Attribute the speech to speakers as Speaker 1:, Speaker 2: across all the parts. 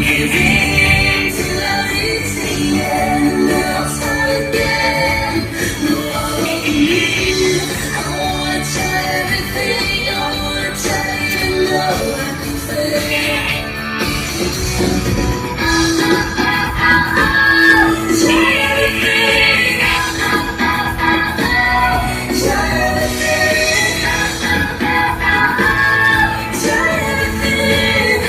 Speaker 1: give in till I reach the end. I'll start again. No, I won't leave. I wanna try everything. I wanna try even though I can fail. Try everything. Try everything. Try everything.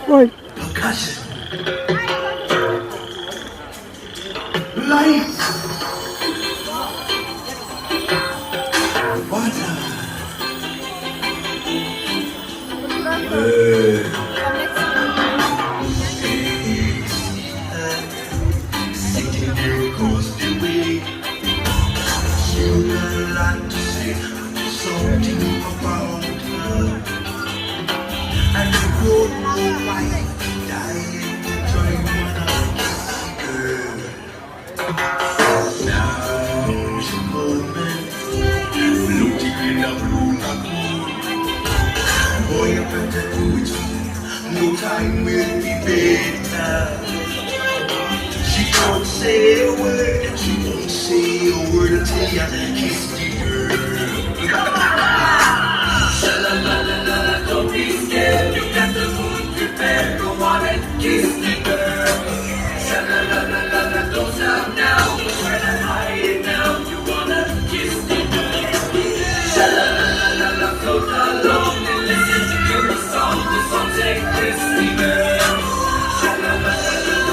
Speaker 2: Why?
Speaker 3: Percussion. Lights. Water. Sitting here across the way. You got a lot to say. Something about her. And you don't know why. Dying to join one of girl. Now she moment. Looking in the blue lagoon. Boy, you better do it. No time will